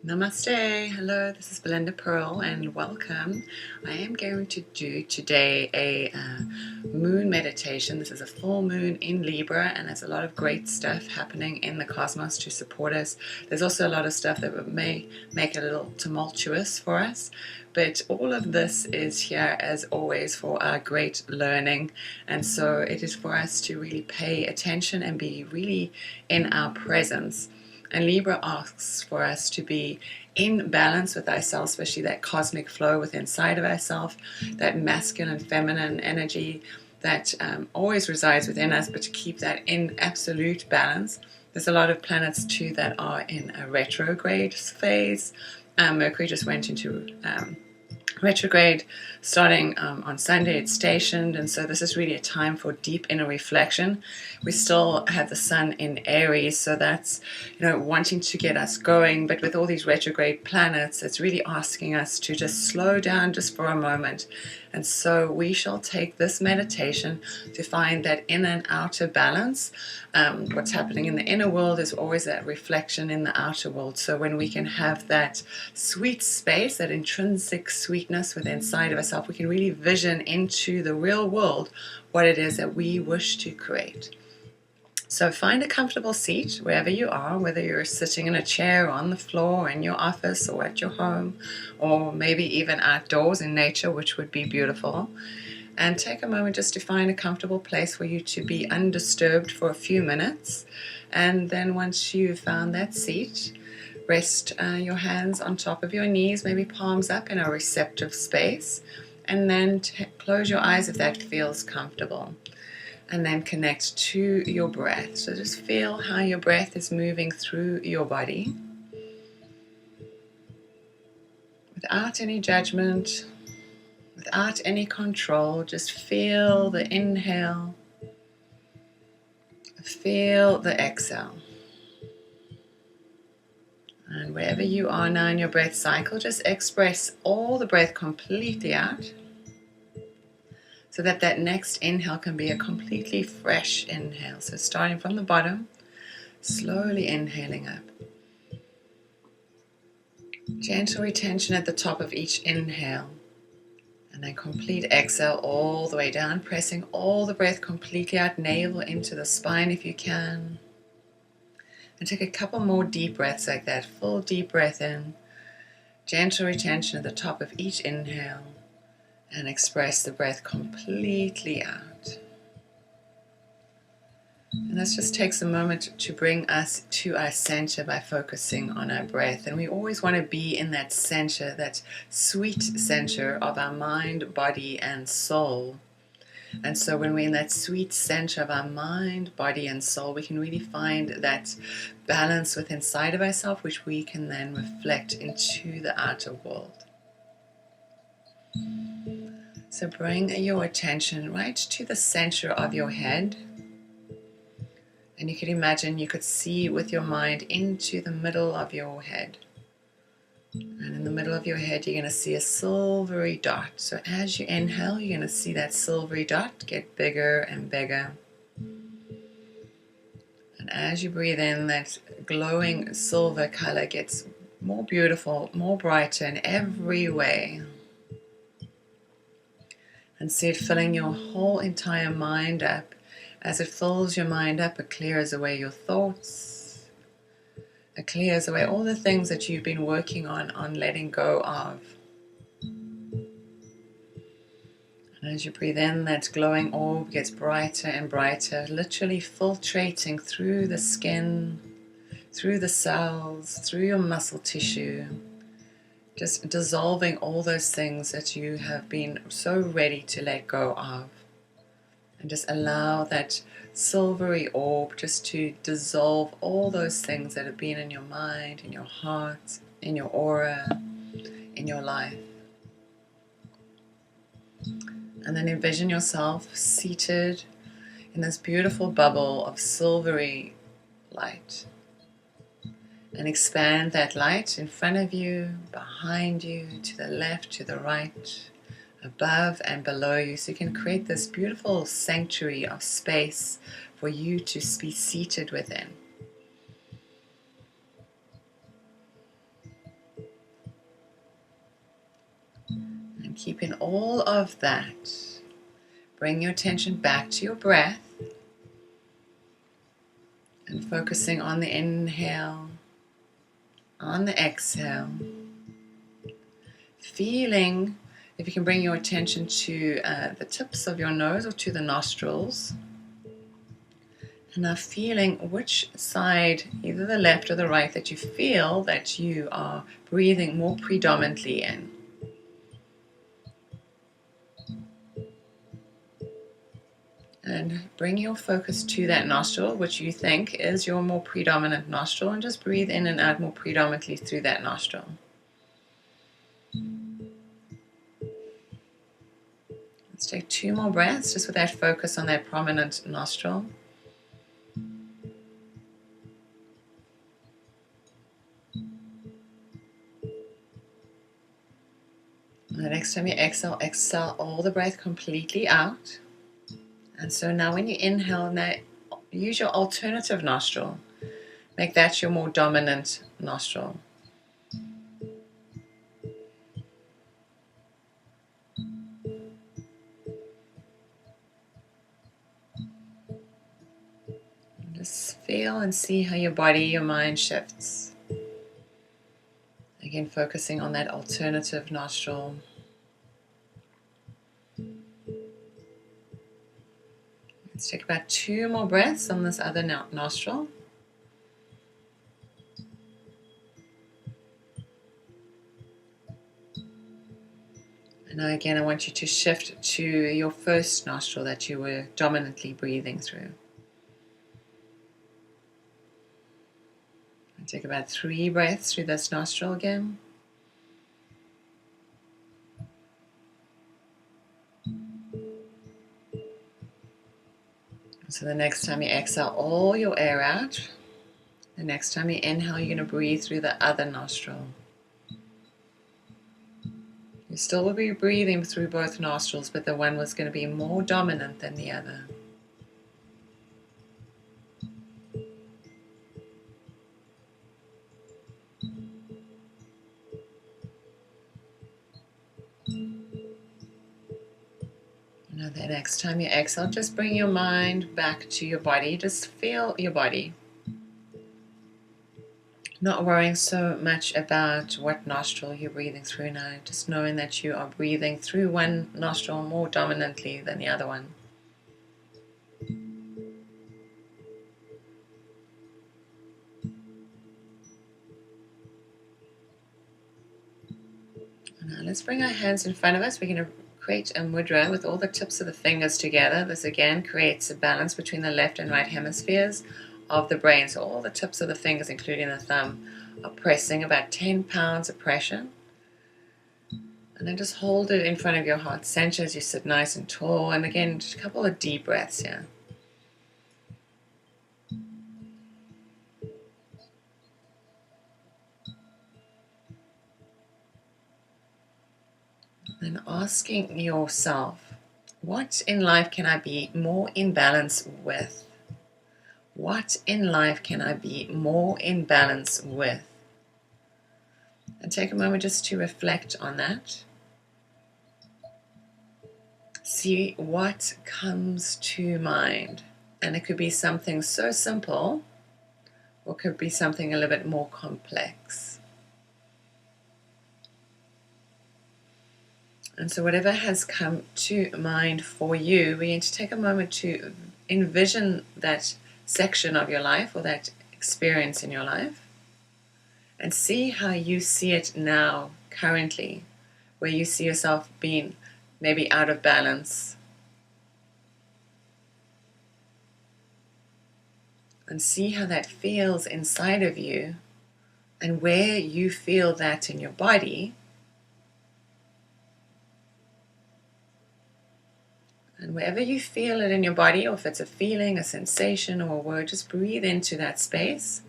Namaste. Hello, this is Belinda Pearl and welcome. I am going to do today a moon meditation. This is a full moon in Libra and there's a lot of great stuff happening in the cosmos to support us. There's also a lot of stuff that may make it a little tumultuous for us, but all of this is here as always for our great learning, and so it is for us to really pay attention and be really in our presence. And Libra asks for us to be in balance with ourselves, especially that cosmic flow within inside of ourselves, that masculine, feminine energy that always resides within us, but to keep that in absolute balance. There's a lot of planets too that are in a retrograde phase. Mercury just went into retrograde starting on Sunday. It's stationed, and so this is really a time for deep inner reflection. We still have the sun in Aries, so that's wanting to get us going, but with all these retrograde planets, it's really asking us to just slow down just for a moment. And so we shall take this meditation to find that inner and outer balance. What's happening in the inner world is always that reflection in the outer world. So when we can have that sweet space, that intrinsic sweetness within inside of ourselves, we can really vision into the real world what it is that we wish to create. So find a comfortable seat wherever you are, whether you're sitting in a chair on the floor in your office or at your home, or maybe even outdoors in nature, which would be beautiful. And take a moment just to find a comfortable place for you to be undisturbed for a few minutes. And then once you've found that seat, rest your hands on top of your knees, maybe palms up in a receptive space. And then close your eyes if that feels comfortable. And then connect to your breath. So just feel how your breath is moving through your body. Without any judgment, without any control, just feel the inhale, feel the exhale. And wherever you are now in your breath cycle, just express all the breath completely out, so that that next inhale can be a completely fresh inhale. So starting from the bottom, slowly inhaling up. Gentle retention at the top of each inhale. And then complete exhale all the way down, pressing all the breath completely out, navel into the spine if you can. And take a couple more deep breaths like that. Full deep breath in. Gentle retention at the top of each inhale. And express the breath completely out. And this just takes a moment to bring us to our center by focusing on our breath. And we always want to be in that center, that sweet center of our mind, body, and soul. And so when we're in that sweet center of our mind, body, and soul, we can really find that balance within inside of ourselves, which we can then reflect into the outer world. So bring your attention right to the center of your head. And you can imagine you could see with your mind into the middle of your head. And in the middle of your head, you're going to see a silvery dot. So as you inhale, you're going to see that silvery dot get bigger and bigger. And as you breathe in, that glowing silver color gets more beautiful, more brighter in every way. And see it filling your whole entire mind up. As it fills your mind up, it clears away your thoughts. It clears away all the things that you've been working on letting go of. And as you breathe in, that glowing orb gets brighter and brighter, literally filtrating through the skin, through the cells, through your muscle tissue. Just dissolving all those things that you have been so ready to let go of. And just allow that silvery orb just to dissolve all those things that have been in your mind, in your heart, in your aura, in your life. And then envision yourself seated in this beautiful bubble of silvery light. And expand that light in front of you, behind you, to the left, to the right, above and below you. So you can create this beautiful sanctuary of space for you to be seated within. keeping all of that, bring your attention back to your breath and focusing on the inhale, on the exhale. Feeling, if you can bring your attention to the tips of your nose or to the nostrils. And now feeling which side, either the left or the right, that you feel that you are breathing more predominantly in. And bring your focus to that nostril, which you think is your more predominant nostril, and just breathe in and out more predominantly through that nostril. Let's take 2 more breaths, just with that focus on that prominent nostril. And the next time you exhale, exhale all the breath completely out. And so now when you inhale, now use your alternative nostril. Make that your more dominant nostril. Just feel and see how your body, your mind shifts. Again, focusing on that alternative nostril. Let's take about 2 more breaths on this other nostril. And now again, I want you to shift to your first nostril that you were dominantly breathing through. And take about 3 breaths through this nostril again. So the next time you exhale all your air out, the next time you inhale, you're going to breathe through the other nostril. You still will be breathing through both nostrils, but the one was going to be more dominant than the other. Now the next time you exhale, just bring your mind back to your body. Just feel your body. Not worrying so much about what nostril you're breathing through now. Just knowing that you are breathing through one nostril more dominantly than the other one. Now let's bring our hands in front of us. We're going to create a mudra with all the tips of the fingers together. This again creates a balance between the left and right hemispheres of the brain. So all the tips of the fingers, including the thumb, are pressing about 10 pounds of pressure. And then just hold it in front of your heart center as you sit nice and tall. And again, just a couple of deep breaths here. And asking yourself, what in life can I be more in balance with? What in life can I be more in balance with? And take a moment just to reflect on that. See what comes to mind. And it could be something so simple, or it could be something a little bit more complex. And so whatever has come to mind for you, we need to take a moment to envision that section of your life or that experience in your life and see how you see it now, currently, where you see yourself being maybe out of balance. And see how that feels inside of you and where you feel that in your body. And wherever you feel it in your body, or if it's a feeling, a sensation, or a word, just breathe into that space.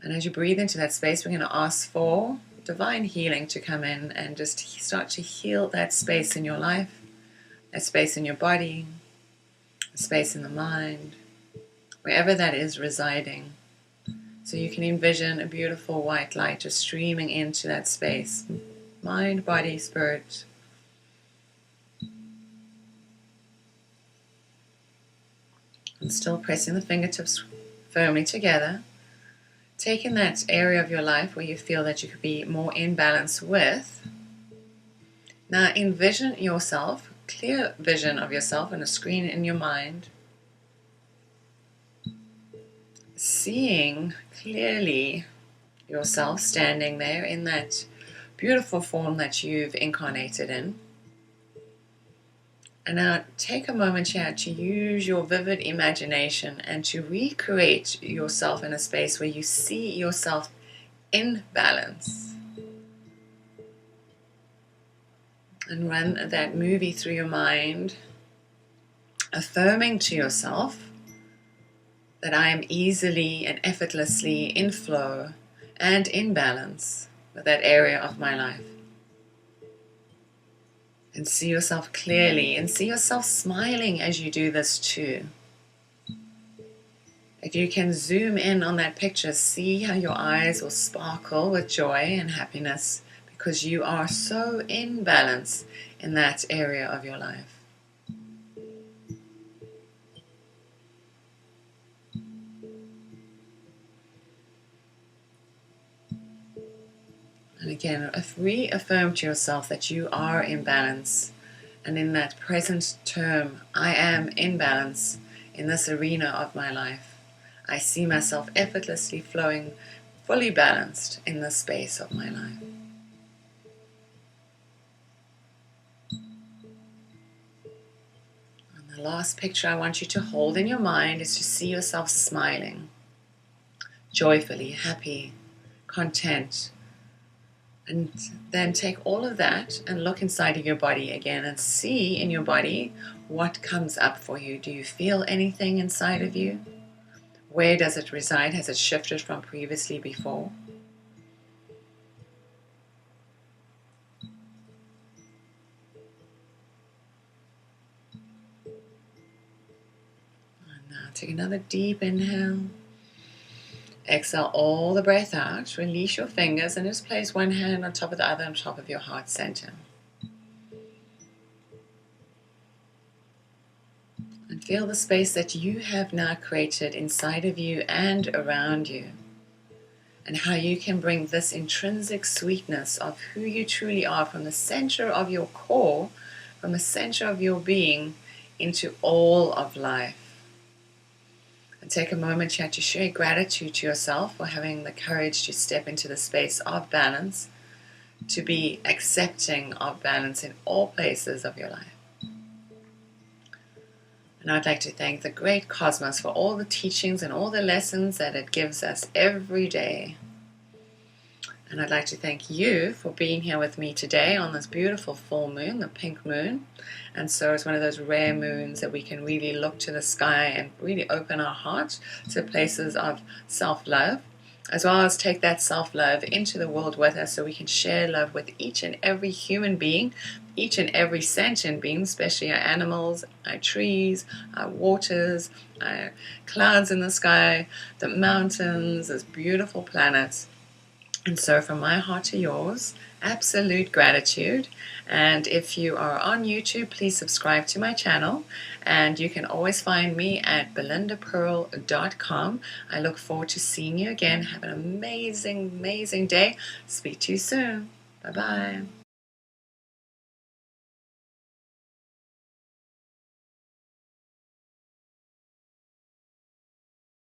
And as you breathe into that space, we're going to ask for divine healing to come in and just start to heal that space in your life, that space in your body, a space in the mind, wherever that is residing. So you can envision a beautiful white light just streaming into that space, mind, body, spirit. And still pressing the fingertips firmly together. Taking that area of your life where you feel that you could be more in balance with. Now envision yourself, clear vision of yourself on a screen in your mind. Seeing clearly yourself standing there in that beautiful form that you've incarnated in. And now take a moment here to use your vivid imagination and to recreate yourself in a space where you see yourself in balance. And run that movie through your mind, affirming to yourself that I am easily and effortlessly in flow and in balance with that area of my life. And see yourself clearly and see yourself smiling as you do this too. If you can zoom in on that picture, see how your eyes will sparkle with joy and happiness because you are so in balance in that area of your life. And again, reaffirm to yourself that you are in balance. And in that present term, I am in balance in this arena of my life. I see myself effortlessly flowing, fully balanced in this space of my life. And the last picture I want you to hold in your mind is to see yourself smiling, joyfully, happy, content. And then take all of that and look inside of your body again and see in your body what comes up for you. Do you feel anything inside of you? Where does it reside? Has it shifted from previously before? And now take another deep inhale. Exhale all the breath out. Release your fingers and just place one hand on top of the other on top of your heart center. And feel the space that you have now created inside of you and around you. And how you can bring this intrinsic sweetness of who you truly are from the center of your core, from the center of your being, into all of life. And take a moment here to share gratitude to yourself for having the courage to step into the space of balance, to be accepting of balance in all places of your life. And I'd like to thank the great cosmos for all the teachings and all the lessons that it gives us every day. And I'd like to thank you for being here with me today on this beautiful full moon, the pink moon. And so it's one of those rare moons that we can really look to the sky and really open our heart to places of self-love, as well as take that self-love into the world with us so we can share love with each and every human being, each and every sentient being, especially our animals, our trees, our waters, our clouds in the sky, the mountains, this beautiful planet. And so from my heart to yours, absolute gratitude. And if you are on YouTube, please subscribe to my channel. And you can always find me at belindapearl.com. I look forward to seeing you again. Have an amazing, amazing day. Speak to you soon. Bye-bye.